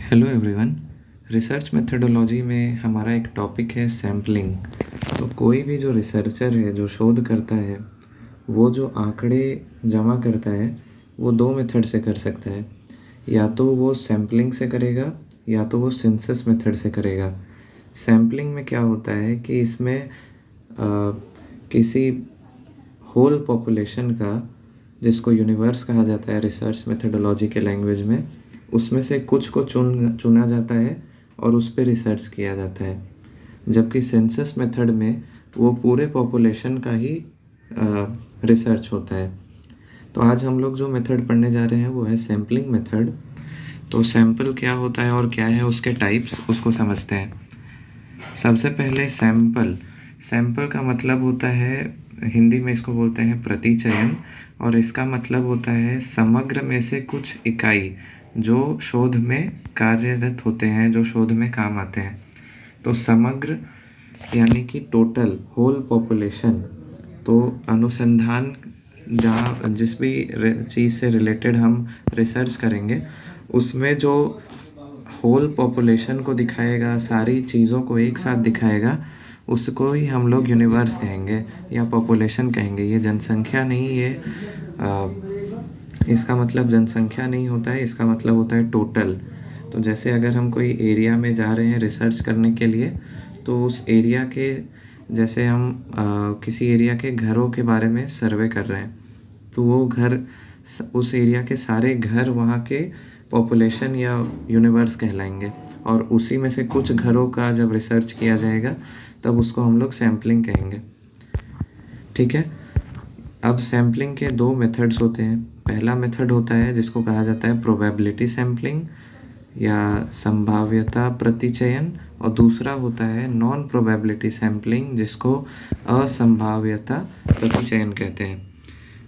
Hello everyone. Research methodology में हमारा एक टॉपिक है सैम्पलिंग। तो कोई भी जो रिसर्चर है, जो शोध करता है, वो जो आंकड़े जमा करता है वो दो मेथड से कर सकता है। या तो वो सैम्पलिंग से करेगा या तो वो सेंसस मेथड से करेगा। सैम्पलिंग में क्या होता है कि इसमें किसी होल पॉपुलेशन का, जिसको यूनिवर्स कहा जाता है रिसर्च मेथडोलॉजी के लैंग्वेज में, उसमें से कुछ को चुना जाता है और उस पर रिसर्च किया जाता है। जबकि सेंसस मेथड में वो पूरे पॉपुलेशन का ही रिसर्च होता है। तो आज हम लोग जो मेथड पढ़ने जा रहे हैं वो है सैम्पलिंग मेथड। तो सैम्पल क्या होता है और क्या है उसके टाइप्स, उसको समझते हैं। सबसे पहले सैम्पल का मतलब होता है, हिंदी में इसको बोलते हैं प्रतिचयन, और इसका मतलब होता है समग्र में से कुछ इकाई जो शोध में कार्यरत होते हैं, जो शोध में काम आते हैं। तो समग्र यानी कि टोटल, होल पॉपुलेशन। तो अनुसंधान जहाँ जिस भी चीज़ से रिलेटेड हम रिसर्च करेंगे उसमें जो होल पॉपुलेशन को दिखाएगा, सारी चीज़ों को एक साथ दिखाएगा, उसको ही हम लोग यूनिवर्स कहेंगे या पॉपुलेशन कहेंगे। ये जनसंख्या नहीं, ये इसका मतलब जनसंख्या नहीं होता है, इसका मतलब होता है टोटल। तो जैसे अगर हम कोई एरिया में जा रहे हैं रिसर्च करने के लिए, तो उस एरिया के, जैसे हम किसी एरिया के घरों के बारे में सर्वे कर रहे हैं, तो वो घर, उस एरिया के सारे घर वहाँ के पॉपुलेशन या यूनिवर्स कहलाएंगे। और उसी में से कुछ घरों का जब रिसर्च किया जाएगा तब उसको हम लोग सैम्पलिंग कहेंगे। ठीक है। अब सैम्पलिंग के दो मेथड्स होते हैं। पहला मेथड होता है जिसको कहा जाता है प्रोबेबिलिटी सैम्पलिंग या संभाव्यता प्रतिचयन, और दूसरा होता है नॉन प्रोबेबिलिटी सैम्पलिंग जिसको असंभाव्यता प्रतिचयन कहते हैं।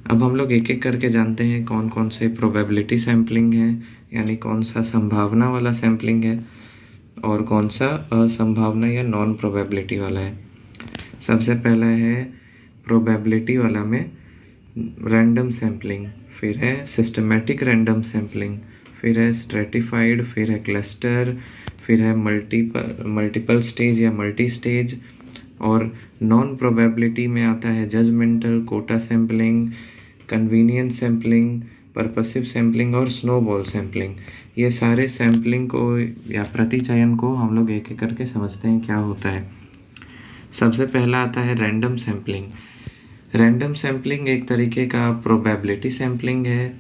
अब हम लोग एक एक करके जानते हैं कौन कौन से प्रोबेबिलिटी सैम्पलिंग है, यानी कौन सा संभावना वाला सैम्पलिंग है, और कौन सा असंभावना या नॉन प्रोबेबिलिटी वाला है। सबसे पहला है प्रोबेबिलिटी वाला में रैंडम सैम्पलिंग, फिर है सिस्टमेटिक रैंडम सैम्पलिंग, फिर है स्ट्रेटिफाइड, फिर है क्लस्टर, फिर है मल्टीपल स्टेज या मल्टी स्टेज, और नॉन प्रोबेबिलिटी में आता है judgmental, quota sampling, convenience sampling, purposive sampling और स्नोबॉल सैम्पलिंग। ये सारे सैम्पलिंग को या प्रतिचयन को हम लोग एक एक करके समझते हैं क्या होता है। सबसे पहला आता है रैंडम सैम्पलिंग। रैंडम सैम्पलिंग एक तरीके का प्रोबेबिलिटी सैम्पलिंग है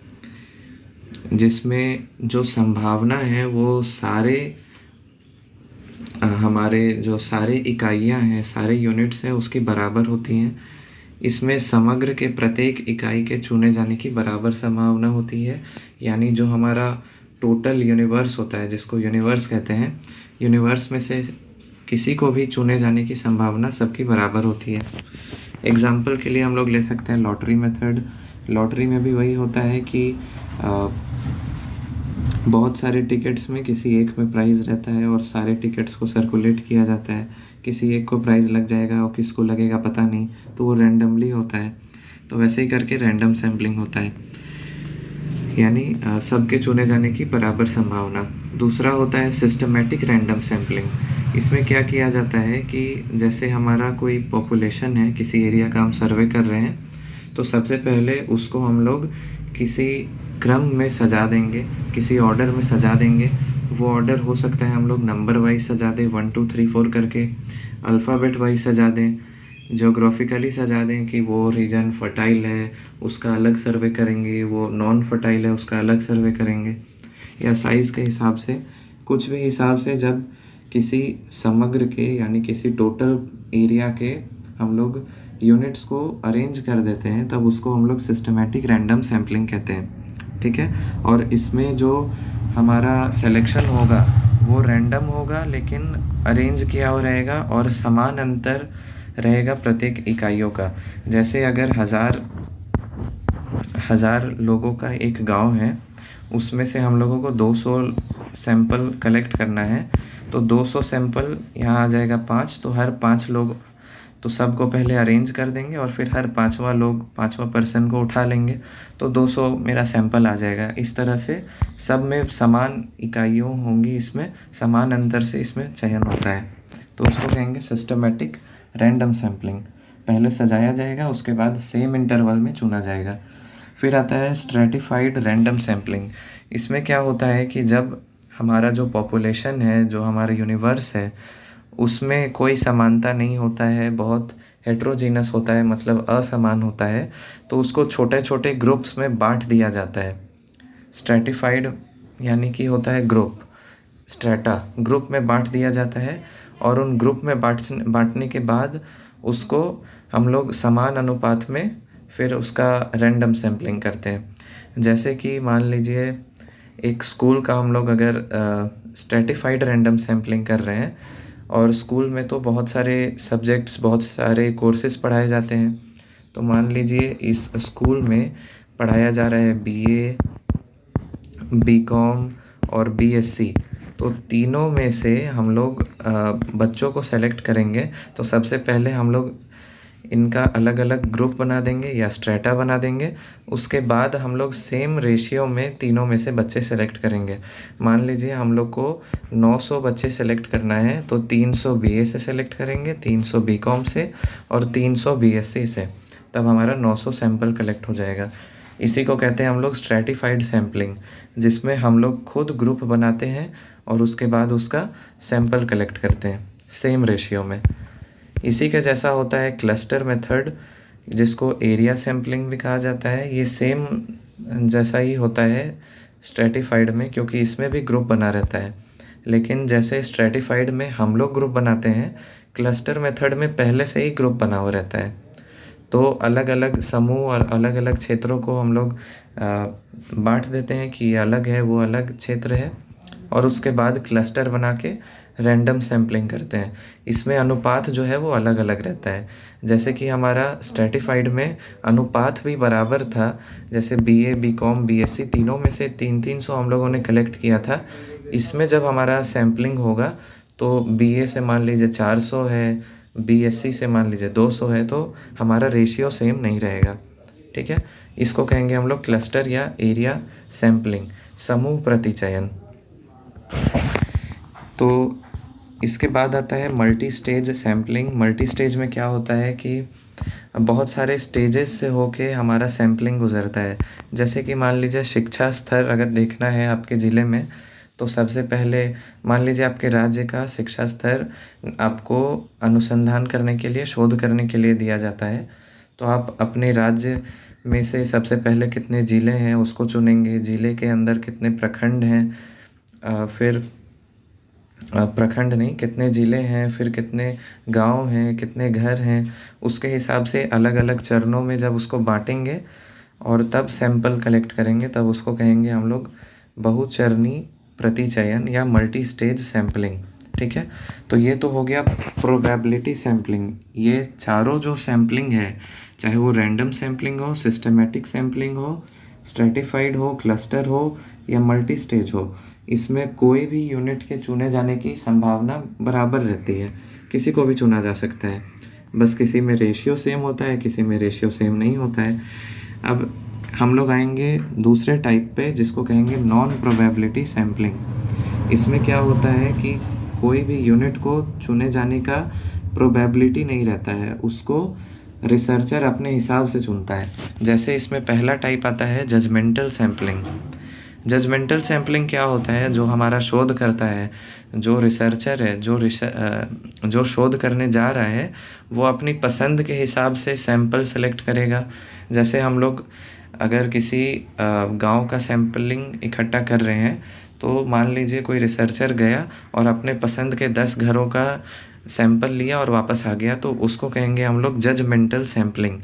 जिसमें जो संभावना है वो हमारे जो सारे इकाइयाँ हैं, सारे यूनिट्स हैं, उसकी बराबर होती हैं। इसमें समग्र के प्रत्येक इकाई के चुने जाने की बराबर संभावना होती है, यानी जो हमारा टोटल यूनिवर्स होता है, जिसको यूनिवर्स कहते हैं, यूनिवर्स में से किसी को भी चुने जाने की संभावना सबकी बराबर होती है। एग्जाम्पल के लिए हम लोग ले सकते हैं लॉटरी मेथड। लॉटरी में भी वही होता है कि बहुत सारे टिकट्स में किसी एक में प्राइज़ रहता है और सारे टिकट्स को सर्कुलेट किया जाता है। किसी एक को प्राइज़ लग जाएगा और किसको लगेगा पता नहीं, तो वो रैंडमली होता है। तो वैसे ही करके रैंडम सैम्पलिंग होता है, यानी सबके चुने जाने की बराबर संभावना। दूसरा होता है सिस्टमेटिक रैंडम सैम्पलिंग। इसमें क्या किया जाता है कि जैसे हमारा कोई पॉपुलेशन है, किसी एरिया का हम सर्वे कर रहे हैं, तो सबसे पहले उसको हम लोग किसी क्रम में सजा देंगे, किसी ऑर्डर में सजा देंगे। वो ऑर्डर हो सकता है हम लोग नंबर वाइज सजा दें, 1 2 3 4 करके, अल्फ़ाबेट वाइज सजा दें, जोग्राफिकली सजा दें कि वो रीजन फर्टाइल है उसका अलग सर्वे करेंगे, वो नॉन फर्टाइल है उसका अलग सर्वे करेंगे, या साइज़ के हिसाब से, कुछ भी हिसाब से। जब किसी समग्र के यानी किसी टोटल एरिया के हम लोग यूनिट्स को अरेंज कर देते हैं, तब उसको हम लोग सिस्टमेटिक रैंडम सैम्पलिंग कहते हैं। ठीक है। और इसमें जो हमारा सिलेक्शन होगा वो रैंडम होगा, लेकिन अरेंज किया हुआ रहेगा और समान अंतर रहेगा प्रत्येक इकाइयों का। जैसे अगर हज़ार लोगों का एक गांव है, उसमें से हम लोगों को 200 सैंपल कलेक्ट करना है, तो 200 सैंपल यहाँ आ जाएगा 5, तो हर 5 लोग तो सबको पहले अरेंज कर देंगे और फिर हर पाँचवा पर्सन को उठा लेंगे, तो 200 मेरा सैंपल आ जाएगा। इस तरह से सब में समान इकाइयों होंगी, इसमें समान अंतर से इसमें चयन होता है। तो उसको कहेंगे सिस्टमेटिक रैंडम सैम्पलिंग। पहले सजाया जाएगा, उसके बाद सेम इंटरवल में चुना जाएगा। फिर आता है स्ट्रैटिफाइड रैंडम सैम्पलिंग। इसमें क्या होता है कि जब हमारा जो पॉपुलेशन है, जो हमारा यूनिवर्स है, उसमें कोई समानता नहीं होता है, बहुत हेट्रोजीनस होता है, मतलब असमान होता है, तो उसको छोटे छोटे ग्रुप्स में बांट दिया जाता है। स्ट्रैटिफाइड यानी कि होता है ग्रुप, स्ट्रैटा ग्रुप में बांट दिया जाता है, और उन ग्रुप में बांटने के बाद उसको हम लोग समान अनुपात में फिर उसका रैंडम सैम्पलिंग करते हैं। जैसे कि मान लीजिए एक स्कूल का हम लोग अगर स्ट्रैटिफाइड रैंडम सैम्पलिंग कर रहे हैं, और स्कूल में तो बहुत सारे सब्जेक्ट्स, बहुत सारे कोर्सेज पढ़ाए जाते हैं। तो मान लीजिए इस स्कूल में पढ़ाया जा रहा है बीए, बीकॉम और बीएससी। तो तीनों में से हम लोग बच्चों को सेलेक्ट करेंगे। तो सबसे पहले हम लोग इनका अलग अलग ग्रुप बना देंगे या स्ट्रेटा बना देंगे। उसके बाद हम लोग सेम रेशियो में तीनों में से बच्चे सेलेक्ट करेंगे। मान लीजिए हम लोग को 900 बच्चे सेलेक्ट करना है, तो 300 बीए से सेलेक्ट करेंगे, 300 बीकॉम से और 300 बीएससी से। तब हमारा 900 सैंपल कलेक्ट हो जाएगा। इसी को कहते हैं हम लोग स्ट्रैटिफाइड सैम्पलिंग, जिसमें हम लोग खुद ग्रुप बनाते हैं और उसके बाद उसका सैंपल कलेक्ट करते हैं सेम रेशियो में। इसी के जैसा होता है क्लस्टर मेथड, जिसको एरिया सैम्पलिंग भी कहा जाता है। ये सेम जैसा ही होता है स्ट्रैटिफाइड में, क्योंकि इसमें भी ग्रुप बना रहता है। लेकिन जैसे स्ट्रैटिफाइड में हम लोग ग्रुप बनाते हैं, क्लस्टर मेथड में पहले से ही ग्रुप बना हुआ रहता है। तो अलग अलग समूह और अलग अलग क्षेत्रों को हम लोग बांट देते हैं कि ये अलग है, वो अलग क्षेत्र है, और उसके बाद क्लस्टर बना के रैंडम सैम्पलिंग करते हैं। इसमें अनुपात जो है वो अलग अलग रहता है। जैसे कि हमारा स्ट्रैटिफाइड में अनुपात भी बराबर था, जैसे बीए, बीकॉम, बीएससी तीनों में से 300 हम लोगों ने कलेक्ट किया था। इसमें जब हमारा सैम्पलिंग होगा तो बीए से मान लीजिए 400 है, बीएससी से मान लीजिए 200 है, तो हमारा रेशियो सेम नहीं रहेगा। ठीक है, इसको कहेंगे हम लोग क्लस्टर या एरिया सैम्पलिंग, समूह प्रतिचयन। तो इसके बाद आता है multi stage sampling. Multi stage में क्या होता है कि बहुत सारे स्टेजेस से होके हमारा सैम्पलिंग गुजरता है। जैसे कि मान लीजिए शिक्षा स्तर अगर देखना है आपके ज़िले में, तो सबसे पहले मान लीजिए आपके राज्य का शिक्षा स्तर आपको अनुसंधान करने के लिए, शोध करने के लिए दिया जाता है। तो आप अपने राज्य में से सबसे पहले कितने ज़िले हैं उसको चुनेंगे, ज़िले के अंदर कितने प्रखंड हैं, फिर प्रखंड नहीं, कितने ज़िले हैं, फिर कितने गांव हैं, कितने घर हैं, उसके हिसाब से अलग अलग चरणों में जब उसको बांटेंगे और तब सैंपल कलेक्ट करेंगे, तब उसको कहेंगे हम लोग बहुचरणीय प्रतिचयन या मल्टी स्टेज सैम्पलिंग। ठीक है, तो ये तो हो गया प्रोबेबिलिटी सैम्पलिंग। ये चारों जो सैम्पलिंग है, चाहे वो रैंडम सैम्पलिंग हो, सिस्टमेटिक सैम्पलिंग हो, स्ट्रैटिफाइड हो, क्लस्टर हो या मल्टी स्टेज हो, इसमें कोई भी यूनिट के चुने जाने की संभावना बराबर रहती है। किसी को भी चुना जा सकता है, बस किसी में रेशियो सेम होता है, किसी में रेशियो सेम नहीं होता है। अब हम लोग आएंगे दूसरे टाइप पे, जिसको कहेंगे नॉन प्रोबेबिलिटी सैम्पलिंग। इसमें क्या होता है कि कोई भी यूनिट को चुने जाने का प्रोबेबिलिटी नहीं रहता है, उसको रिसर्चर अपने हिसाब से चुनता है। जैसे इसमें पहला टाइप आता है जजमेंटल सैम्पलिंग। जजमेंटल सैम्पलिंग क्या होता है, जो हमारा शोध करता है, जो रिसर्चर है, जो शोध करने जा रहा है, वो अपनी पसंद के हिसाब से सैंपल सेलेक्ट करेगा। जैसे हम लोग अगर किसी गांव का सैम्पलिंग इकट्ठा कर रहे हैं, तो मान लीजिए कोई रिसर्चर गया और अपने पसंद के 10 घरों का सैंपल लिया और वापस आ गया, तो उसको कहेंगे हम लोग जजमेंटल सैम्पलिंग।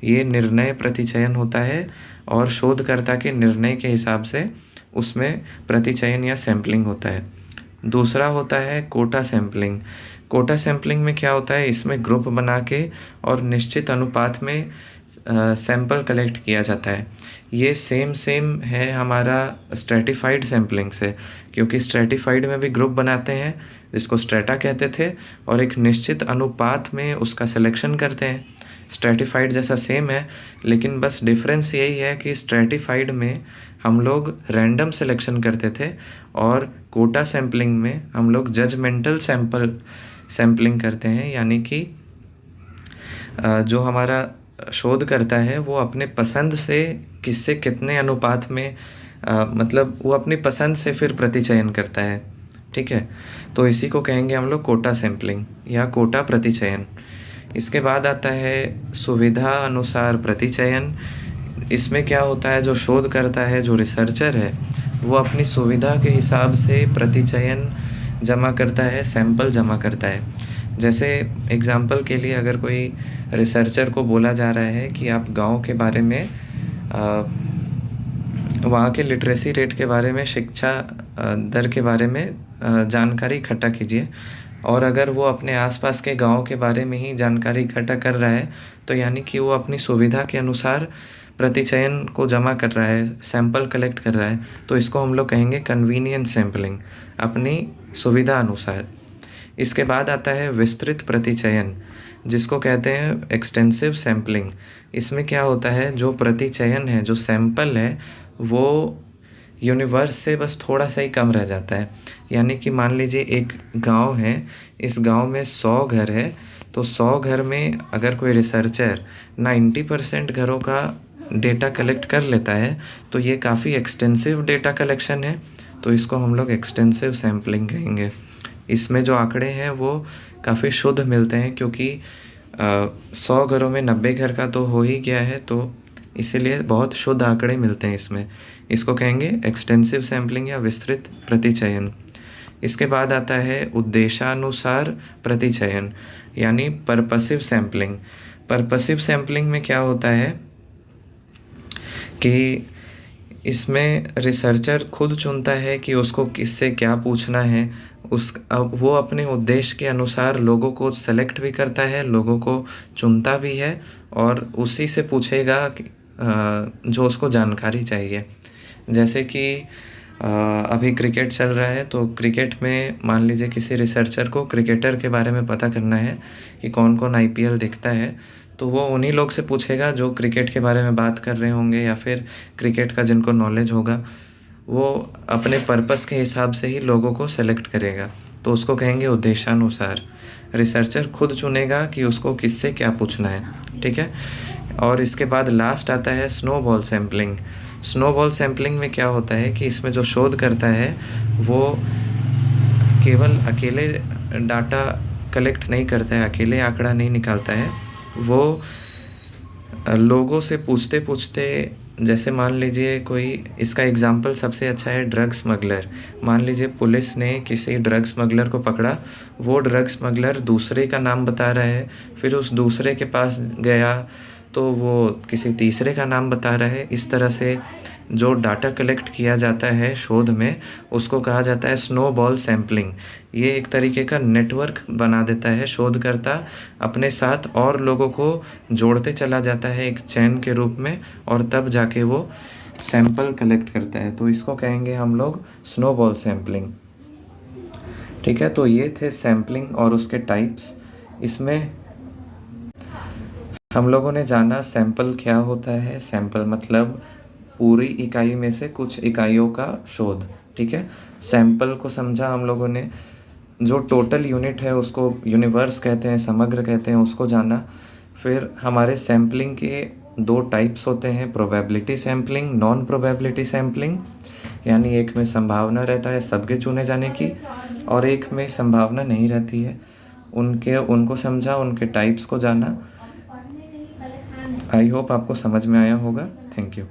ये निर्णय प्रतिचयन होता है और शोधकर्ता के निर्णय के हिसाब से उसमें प्रतिचयन या सैम्पलिंग होता है। दूसरा होता है कोटा सैम्पलिंग। कोटा सैम्पलिंग में क्या होता है, इसमें ग्रुप बना के और निश्चित अनुपात में सैंपल कलेक्ट किया जाता है। ये सेम है हमारा स्ट्रैटिफाइड सैम्पलिंग से, क्योंकि स्ट्रैटिफाइड में भी ग्रुप बनाते हैं, जिसको स्ट्रेटा कहते थे, और एक निश्चित अनुपात में उसका सिलेक्शन करते हैं। स्ट्रेटिफाइड जैसा सेम है, लेकिन बस डिफरेंस यही है कि स्ट्रेटिफाइड में हम लोग रैंडम सिलेक्शन करते थे और कोटा सैम्पलिंग में हम लोग जजमेंटल सैम्पलिंग करते हैं, यानी कि जो हमारा शोध करता है वो अपने पसंद से किससे कितने अनुपात में मतलब वो अपनी पसंद से फिर प्रतिचयन करता है। ठीक है, तो इसी को कहेंगे हम लोग कोटा सैम्पलिंग या कोटा प्रतिचयन। इसके बाद आता है सुविधा अनुसार प्रतिचयन। इसमें क्या होता है, जो शोध करता है, जो रिसर्चर है, वो अपनी सुविधा के हिसाब से प्रतिचयन जमा करता है, सैंपल जमा करता है। जैसे एग्ज़ाम्पल के लिए अगर कोई रिसर्चर को बोला जा रहा है कि आप गांव के बारे में वहाँ के लिटरेसी रेट के बारे में, शिक्षा दर के बारे में जानकारी इकट्ठा कीजिए, और अगर वो अपने आसपास के गांव के बारे में ही जानकारी इकट्ठा कर रहा है तो यानी कि वो अपनी सुविधा के अनुसार प्रतिचयन को जमा कर रहा है, सैंपल कलेक्ट कर रहा है। तो इसको हम लोग कहेंगे कन्वीनियंट सैम्पलिंग, अपनी सुविधा अनुसार। इसके बाद आता है विस्तृत प्रतिचयन, जिसको कहते हैं एक्सटेंसिव सैम्पलिंग। इसमें क्या होता है, जो प्रतिचयन है, जो सैंपल है, वो यूनिवर्स से बस थोड़ा सा ही कम रह जाता है। यानी कि मान लीजिए एक गांव है, इस गांव में 100 घर है, तो 100 घर में अगर कोई रिसर्चर 90% घरों का डेटा कलेक्ट कर लेता है तो ये काफ़ी एक्सटेंसिव डेटा कलेक्शन है, तो इसको हम लोग एक्सटेंसिव सैम्पलिंग कहेंगे। इसमें जो आंकड़े हैं वो काफ़ी शुद्ध मिलते हैं, क्योंकि 100 घरों में 90 घर का तो हो ही गया है, तो इसीलिए बहुत शुद्ध आंकड़े मिलते हैं इसमें। इसको कहेंगे एक्सटेंसिव सैम्पलिंग या विस्तृत प्रतिचयन। इसके बाद आता है उद्देशानुसार प्रतिचयन, यानी पर्पसिव सैम्पलिंग। पर्पसिव सैम्पलिंग में क्या होता है कि इसमें रिसर्चर खुद चुनता है कि उसको किससे क्या पूछना है। अब वो अपने उद्देश्य के अनुसार लोगों को सेलेक्ट भी करता है, लोगों को चुनता भी है, और उसी से पूछेगा जो उसको जानकारी चाहिए। जैसे कि अभी क्रिकेट चल रहा है, तो क्रिकेट में मान लीजिए किसी रिसर्चर को क्रिकेटर के बारे में पता करना है कि कौन कौन IPL देखता है, तो वो उन्हीं लोग से पूछेगा जो क्रिकेट के बारे में बात कर रहे होंगे, या फिर क्रिकेट का जिनको नॉलेज होगा, वो अपने पर्पस के हिसाब से ही लोगों को सेलेक्ट करेगा। तो उसको कहेंगे उद्देशानुसार। रिसर्चर खुद चुनेगा कि उसको किससे क्या पूछना है। ठीक है, और इसके बाद लास्ट आता है स्नोबॉल सैम्पलिंग। स्नोबॉल सैम्पलिंग में क्या होता है कि इसमें जो शोध करता है वो केवल अकेले डाटा कलेक्ट नहीं करता है, अकेले आंकड़ा नहीं निकालता है, वो लोगों से पूछते पूछते, जैसे मान लीजिए कोई, इसका एग्जाम्पल सबसे अच्छा है ड्रग स्मगलर। मान लीजिए पुलिस ने किसी ड्रग स्मगलर को पकड़ा, वो ड्रग स्मगलर दूसरे का नाम बता रहा है, फिर उस दूसरे के पास गया तो वो किसी तीसरे का नाम बता रहा है। इस तरह से जो डाटा कलेक्ट किया जाता है शोध में, उसको कहा जाता है स्नोबॉल सैम्पलिंग। ये एक तरीके का नेटवर्क बना देता है शोधकर्ता, अपने साथ और लोगों को जोड़ते चला जाता है एक चैन के रूप में, और तब जाके वो सैंपल कलेक्ट करता है। तो इसको कहेंगे हम लोग स्नोबॉल सैम्पलिंग। ठीक है, तो ये थे सैम्पलिंग और उसके टाइप्स। इसमें हम लोगों ने जाना सैंपल क्या होता है। सैंपल मतलब पूरी इकाई में से कुछ इकाइयों का शोध। ठीक है, सैंपल को समझा हम लोगों ने। जो टोटल यूनिट है उसको यूनिवर्स कहते हैं, समग्र कहते हैं, उसको जाना। फिर हमारे सैम्पलिंग के 2 टाइप्स होते हैं, probability sampling, non probability sampling. यानी एक में संभावना रहता है सबके चुने जाने की, और एक में संभावना नहीं रहती है। उनको समझा, उनके टाइप्स को जाना। आई होप आपको समझ में आया होगा। Thank you.